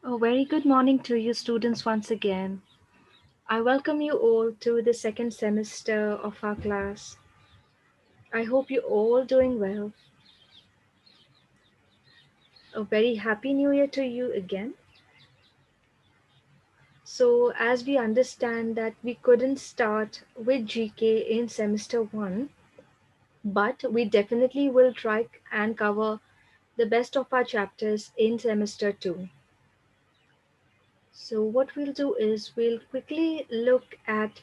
A very good morning to you, students, once again. I welcome you all to the second semester of our class. I hope you're all doing well. A very happy new year to you again. So, as we understand that we couldn't start with GK in semester 1, but we definitely will try and cover the best of our chapters in semester 2. So, what we'll do is we'll quickly look at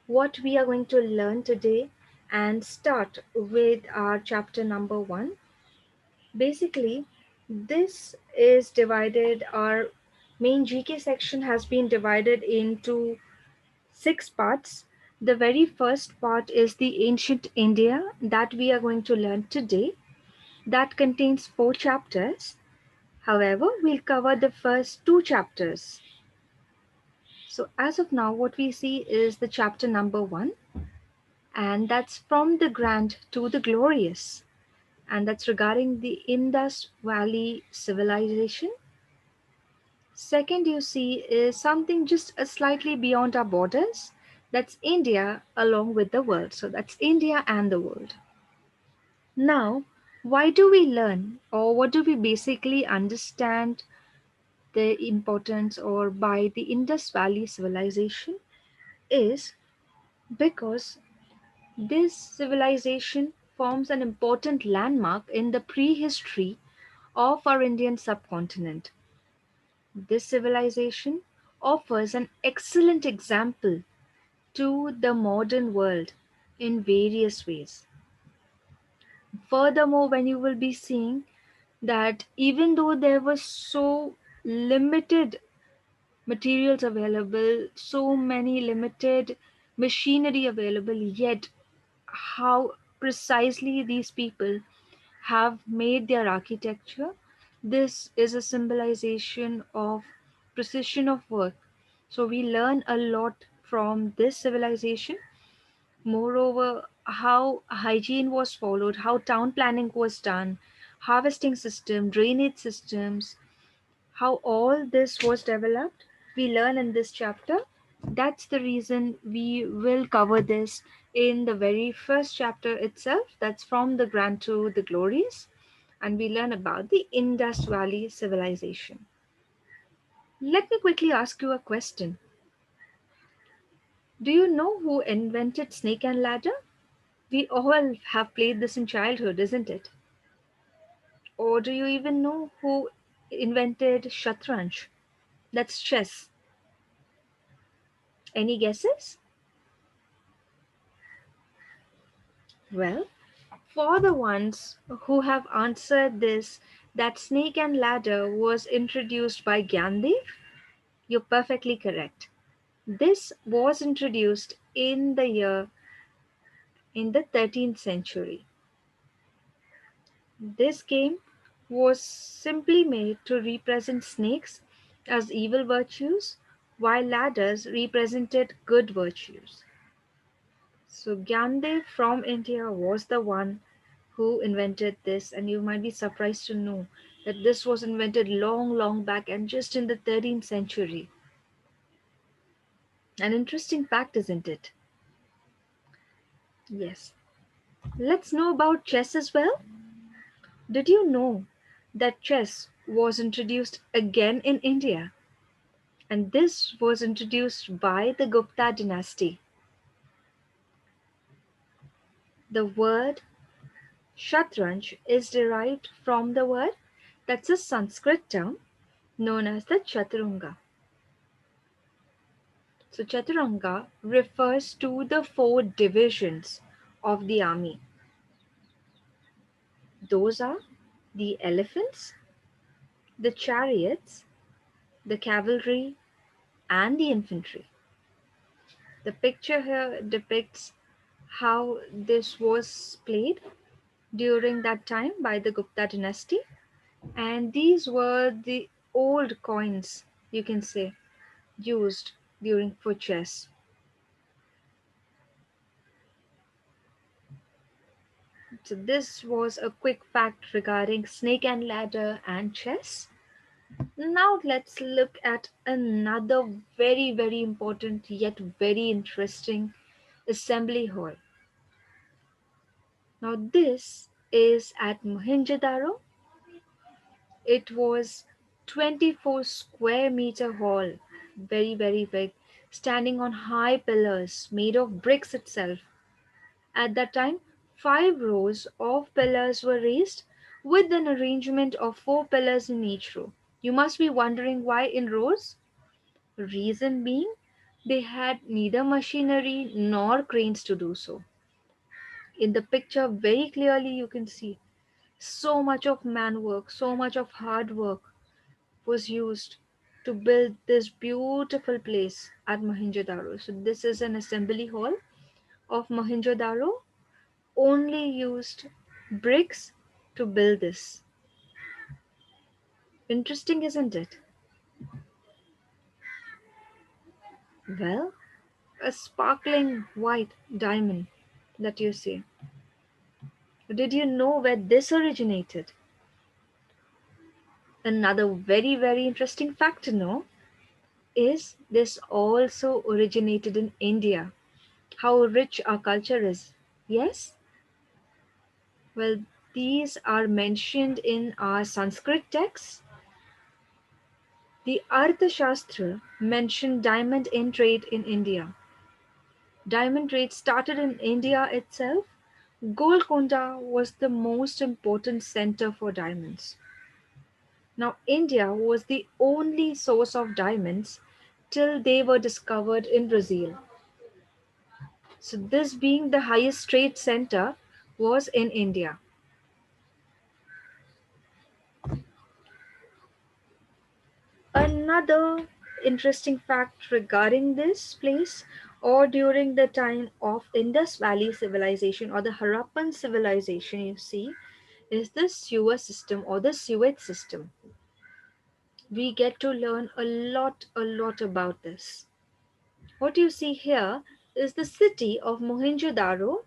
what we are going to learn today and start with our chapter number 1. Basically, this is divided, our main GK section has been divided into 6 parts. The very first part is the ancient India that we are going to learn today. That contains 4 chapters. However, we'll cover the first 2 chapters. So, as of now, what we see is the chapter number 1, and that's from the grand to the glorious, and that's regarding the Indus Valley civilization. Second, you see, is something just a slightly beyond our borders. That's India along with the world. So that's India and the world. Now, why do we learn, or what do we basically understand the importance or by the Indus Valley civilization? Is because this civilization forms an important landmark in the prehistory of our Indian subcontinent. This civilization offers an excellent example to the modern world in various ways. Furthermore, when you will be seeing that even though there was so limited materials available, so many limited machinery available, yet how precisely these people have made their architecture. This is a symbolization of precision of work. So we learn a lot from this civilization. Moreover, how hygiene was followed, how town planning was done, harvesting system, drainage systems, how all this was developed, we learn in this chapter. That's the reason we will cover this in the very first chapter itself. That's from the grand to the glorious. And we learn about the Indus Valley civilization. Let me quickly ask you a question. Do you know who invented snake and ladder? We all have played this in childhood, isn't it? Or do you even know who invented shatranj? That's chess. Any guesses? Well, for the ones who have answered this, that snake and ladder was introduced by Gyandev, you're perfectly correct. This was introduced in the year in the 13th century. This game was simply made to represent snakes as evil virtues, while ladders represented good virtues. So Gyandev from India was the one who invented this, and you might be surprised to know that this was invented long, long back and just in the 13th century. An interesting fact, isn't it? Yes. Let's know about chess as well. Did you know that chess was introduced again in India? And this was introduced by the Gupta dynasty. The word shatranj is derived from the word, that's a Sanskrit term known as the chaturanga. So chaturanga refers to the 4 divisions of the army. Those are the elephants, the chariots, the cavalry, and the infantry. The picture here depicts how this was played during that time by the Gupta dynasty, and these were the old coins, you can say, used during for chess. So this was a quick fact regarding snake and ladder and chess. Now let's look at another very, very important yet very interesting assembly hall. Now this is at Mohenjo-daro. It was 24 square meter hall, very, very big, standing on high pillars made of bricks itself. At that time, 5 rows of pillars were raised with an arrangement of 4 pillars in each row. You must be wondering why in rows? Reason being, they had neither machinery nor cranes to do so. In the picture, very clearly, you can see so much of man work, so much of hard work was used to build this beautiful place at Mohenjo-daro. So, this is an assembly hall of Mohenjo-daro, only used bricks to build this. Interesting, isn't it? Well, a sparkling white diamond that you see. Did you know where this originated? Another very, very interesting fact to know is this also originated in India. How rich our culture is. Yes? Well, these are mentioned in our Sanskrit texts. The Arthashastra mentioned diamond in trade in India. Diamond trade started in India itself. Golconda was the most important center for diamonds. Now, India was the only source of diamonds till they were discovered in Brazil. So, this being the highest trade center was in India. Another interesting fact regarding this place, or during the time of Indus Valley civilization or the Harappan civilization, you see, is the sewer system or the sewage system. We get to learn a lot about this. What you see here is the city of Mohenjo-daro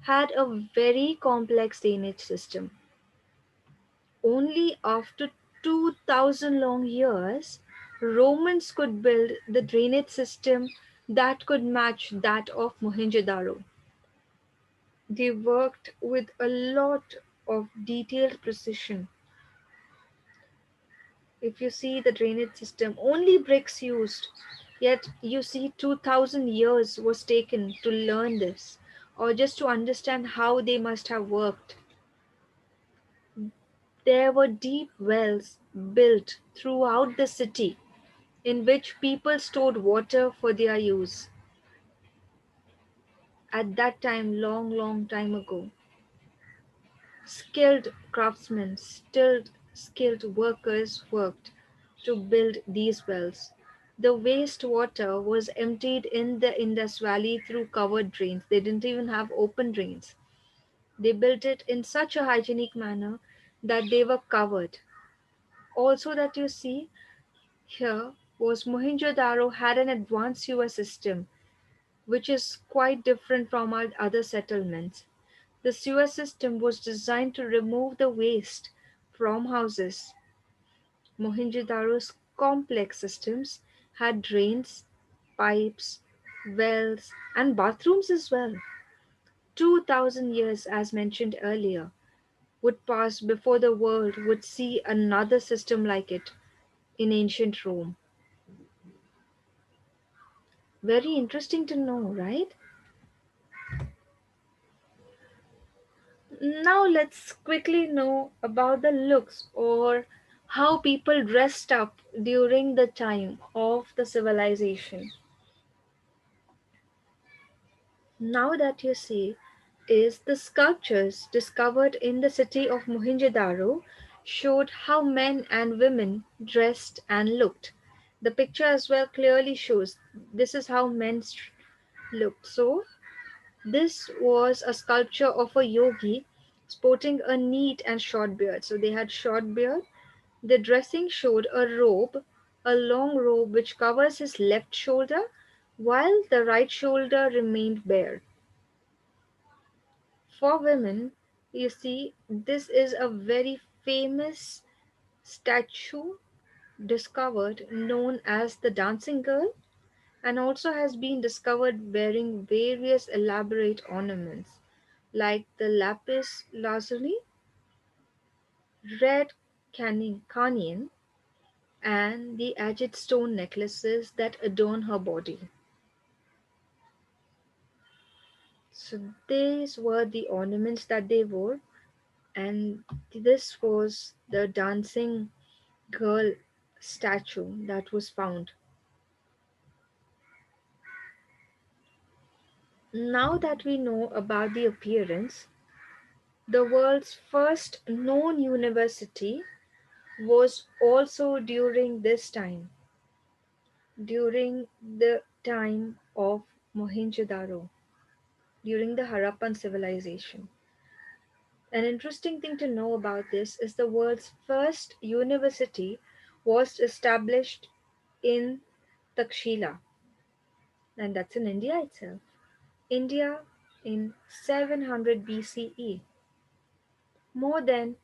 had a very complex drainage system. Only after 2000 long years, Romans could build the drainage system that could match that of Mohenjo-daro. They worked with a lot of detailed precision. If you see the drainage system, only bricks used, yet you see 2000 years was taken to learn this or just to understand how they must have worked. There were deep wells built throughout the city in which people stored water for their use. At that time, long, long time ago, skilled craftsmen, still skilled workers worked to build these wells. The wastewater was emptied in the Indus Valley through covered drains. They didn't even have open drains. They built it in such a hygienic manner that they were covered. Also, that you see here was Mohenjo-daro had an advanced sewer system, which is quite different from our other settlements. The sewer system was designed to remove the waste from houses. Mohenjo-daro's complex systems had drains, pipes, wells, and bathrooms as well. 2000 years, as mentioned earlier, would pass before the world would see another system like it in ancient Rome. Very interesting to know, right? Now let's quickly know about the looks or how people dressed up during the time of the civilization. Now that you see is the sculptures discovered in the city of Mohenjo-daro showed how men and women dressed and looked. The picture as well clearly shows this is how men looked. So this was a sculpture of a yogi sporting a neat and short beard. So they had short beard. The dressing showed a robe, a long robe which covers his left shoulder, while the right shoulder remained bare. For women, you see, this is a very famous statue discovered known as the dancing girl and also has been discovered wearing various elaborate ornaments like the lapis lazuli, red carnelian, and the agate stone necklaces that adorn her body. So these were the ornaments that they wore, and this was the dancing girl statue that was found. Now that we know about the appearance, the world's first known university was also during this time, during the time of Mohenjo-daro, during the Harappan civilization. An interesting thing to know about this is the world's first university was established in Takshila, and that's in India itself. India in 700 BCE. More than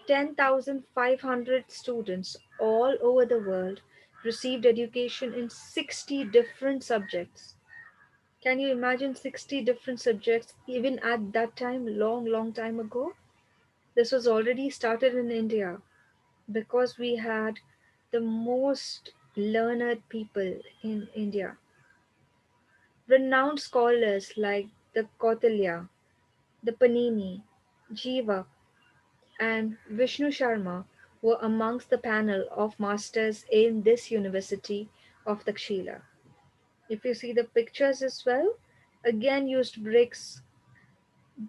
10,500 students all over the world received education in 60 different subjects. Can you imagine 60 different subjects even at that time, long, long time ago? This was already started in India because we had the most learned people in India. Renowned scholars like the Kautilya, the Panini, Jiva, and Vishnu Sharma were amongst the panel of masters in this university of Takshila. If you see the pictures as well, again used bricks.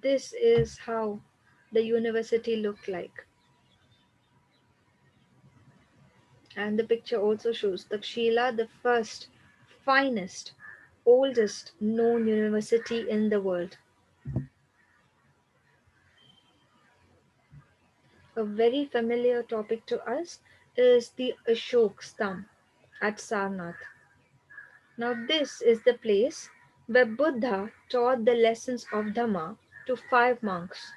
This is how the university looked like. And the picture also shows Takshila, the first, finest, oldest known university in the world. A very familiar topic to us is the Ashok Stamp at Sarnath. Now, this is the place where Buddha taught the lessons of Dhamma to five monks.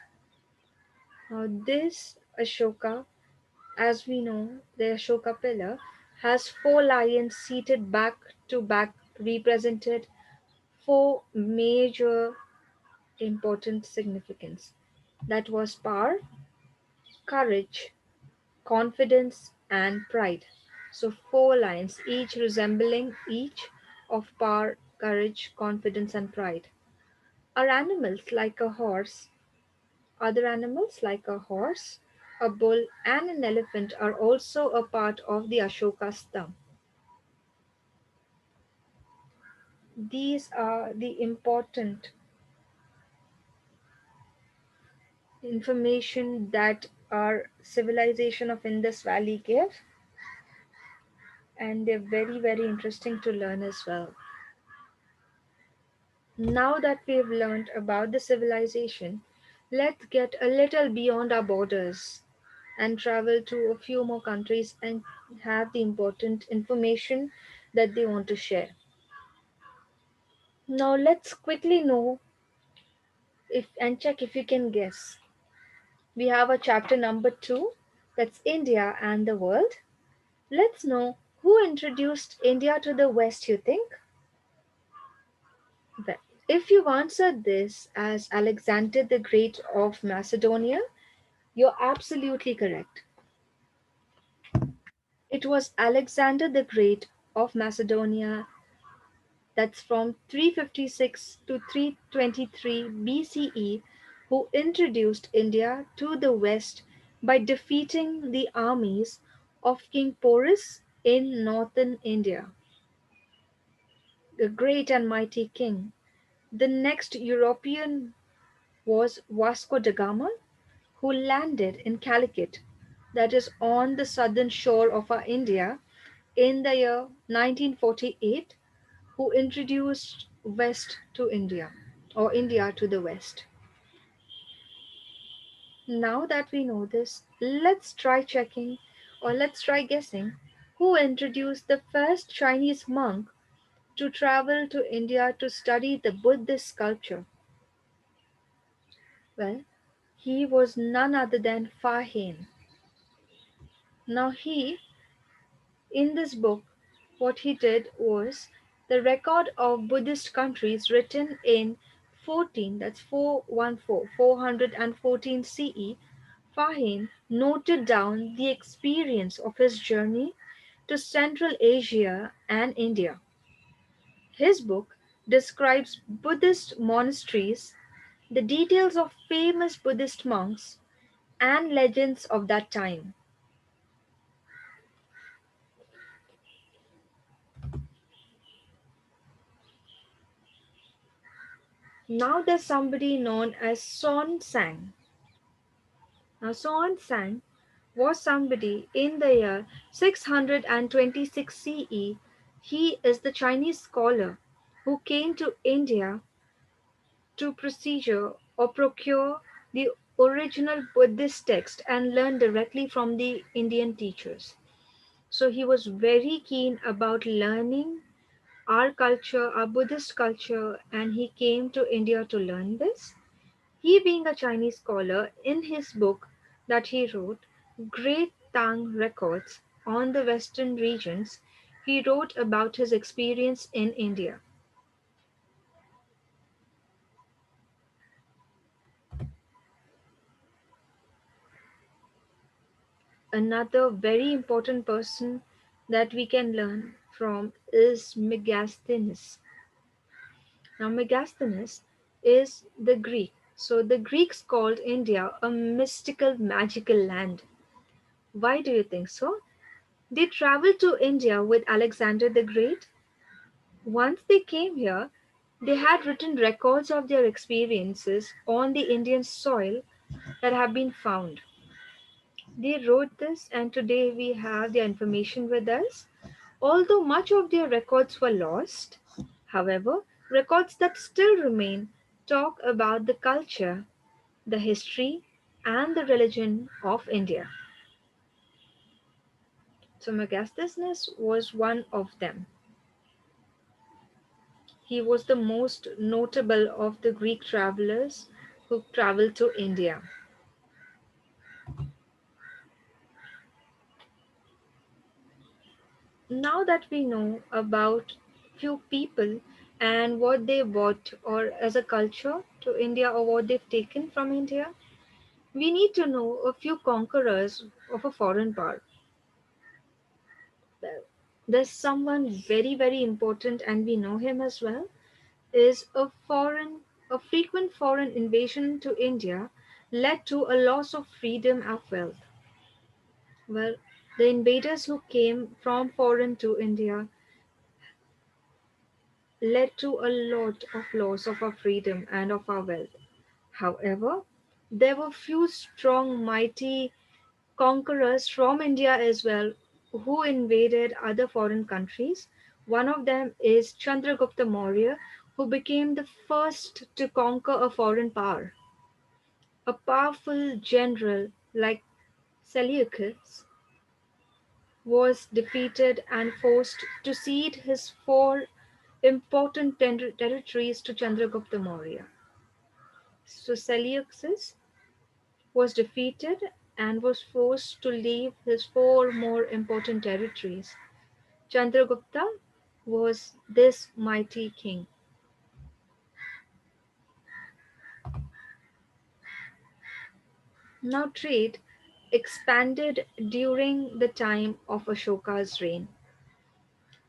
Now, this Ashoka, as we know, the Ashoka pillar, has four lions seated back to back, represented four major important significance. That was power, courage, confidence, and pride. So, four lions, each resembling each of power, courage, confidence, and pride. Are animals like a horse, other animals like a horse, a bull, and an elephant are also a part of the Ashoka stamp. These are the important information that our civilization of Indus Valley gave, and they're very, very interesting to learn as well. Now that we've learned about the civilization, let's get a little beyond our borders and travel to a few more countries and have the important information that they want to share. Now let's quickly know if and check if you can guess. We have a chapter number 2, that's India and the world. Let's know who introduced India to the West, you think? Well, if you've answered this as Alexander the Great of Macedonia, you're absolutely correct. It was Alexander the Great of Macedonia, that's from 356 to 323 BCE, who introduced India to the West by defeating the armies of King Porus in northern India. The great and mighty king. The next European was Vasco da Gama, who landed in Calicut, that is on the southern shore of our India, in the year 1948, who introduced West to India or India to the West. Now that we know this, let's try checking or let's try guessing who introduced the first Chinese monk to travel to India to study the Buddhist sculpture. Well, he was none other than Fa Hien. Now, in this book, what he did was the record of Buddhist countries written in 14, that's 414, 414 CE, Fahim noted down the experience of his journey to Central Asia and India. His book describes Buddhist monasteries, the details of famous Buddhist monks, and legends of that time. Now there's somebody known as Son Sang. Now Son Sang was somebody in the year 626 CE. He is the Chinese scholar who came to India to procure the original Buddhist text and learn directly from the Indian teachers. So he was very keen about learning our culture, our Buddhist culture, and he came to India to learn this. He, being a Chinese scholar, in his book that he wrote, Great Tang Records on the Western Regions, he wrote about his experience in India. Another very important person that we can learn from is Megasthenes. Now, Megasthenes is the Greek. So, the Greeks called India a mystical, magical land. Why do you think so? They traveled to India with Alexander the Great. Once they came here, they had written records of their experiences on the Indian soil that have been found. They wrote this, and today we have the information with us. Although much of their records were lost, however, records that still remain talk about the culture, the history, and the religion of India. So Megasthenes was one of them. He was the most notable of the Greek travelers who traveled to India. Now that we know about few people and what they brought or as a culture to India or what they've taken from India, we need to know a few conquerors of a foreign power. Well, there's someone very, very important, and we know him as well, is a frequent foreign invasion to India led to a loss of freedom and wealth. Well, the invaders who came from foreign to India led to a lot of loss of our freedom and of our wealth. However, there were few strong, mighty conquerors from India as well who invaded other foreign countries. One of them is Chandragupta Maurya, who became the first to conquer a foreign power. A powerful general like Seleucus was defeated and forced to cede his four important territories to Chandragupta Maurya. So Seleucus was defeated and was forced to leave his four more important territories. Chandragupta was this mighty king. Now, trade expanded during the time of Ashoka's reign.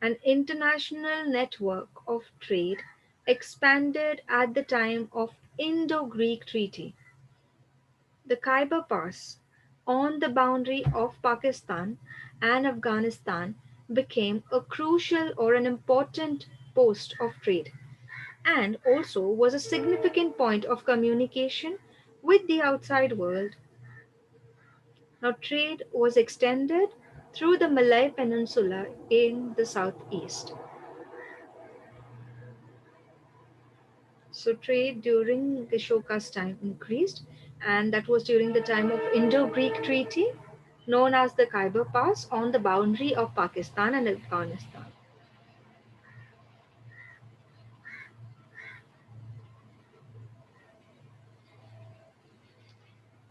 An international network of trade expanded at the time of Indo-Greek Treaty. The Khyber Pass on the boundary of Pakistan and Afghanistan became a crucial or an important post of trade and also was a significant point of communication with the outside world. Now, trade was extended through the Malay Peninsula in the southeast. So, trade during Ashoka's time increased, and that was during the time of Indo-Greek Treaty, known as the Khyber Pass, on the boundary of Pakistan and Afghanistan.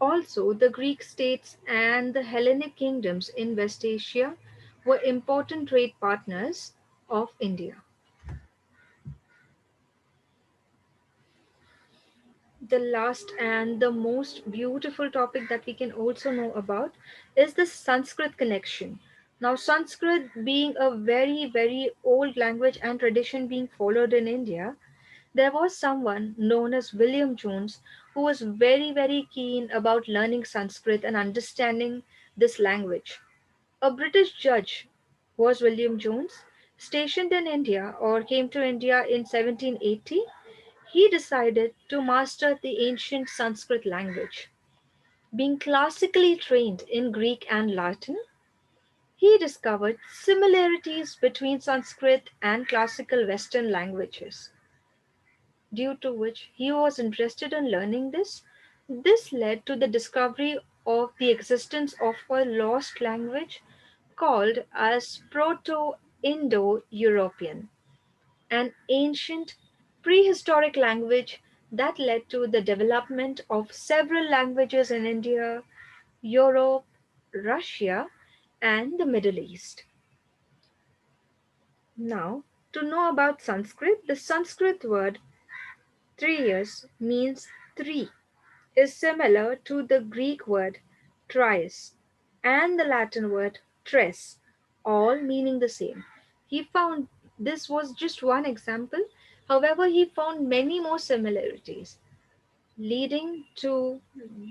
Also, the Greek states and the Hellenic kingdoms in West Asia were important trade partners of India. The last and the most beautiful topic that we can also know about is the Sanskrit connection. Now, Sanskrit being a very, very old language and tradition being followed in India, there was someone known as William Jones who was very, very keen about learning Sanskrit and understanding this language. A British judge was William Jones, stationed in India or came to India in 1780. He decided to master the ancient Sanskrit language. Being classically trained in Greek and Latin, he discovered similarities between Sanskrit and classical Western languages, due to which he was interested in learning this. This led to the discovery of the existence of a lost language called as Proto-Indo-European, an ancient prehistoric language that led to the development of several languages in India, Europe, Russia, and the Middle East. Now, to know about Sanskrit, the Sanskrit word 3 years means three, is similar to the Greek word trias and the Latin word tres, all meaning the same. He found this was just one example, however, he found many more similarities, leading to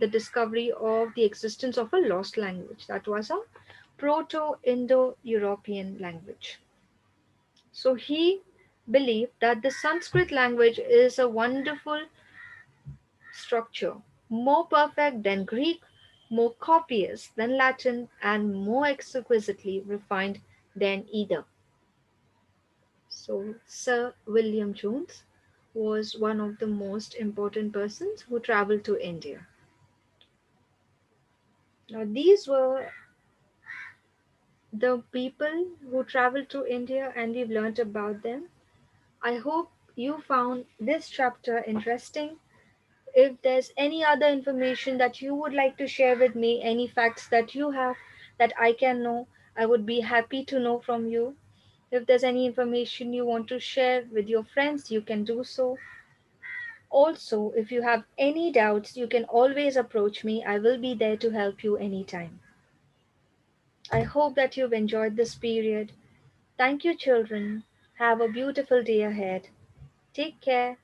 the discovery of the existence of a lost language that was a Proto Indo European language. So he believed that the Sanskrit language is a wonderful structure, more perfect than Greek, more copious than Latin, and more exquisitely refined than either. So, Sir William Jones was one of the most important persons who traveled to India. Now, these were the people who traveled to India, and we've learnt about them. I hope you found this chapter interesting. If there's any other information that you would like to share with me, any facts that you have that I can know, I would be happy to know from you. If there's any information you want to share with your friends, you can do so. Also, if you have any doubts, you can always approach me. I will be there to help you anytime. I hope that you've enjoyed this period. Thank you, children. Have a beautiful day ahead. Take care.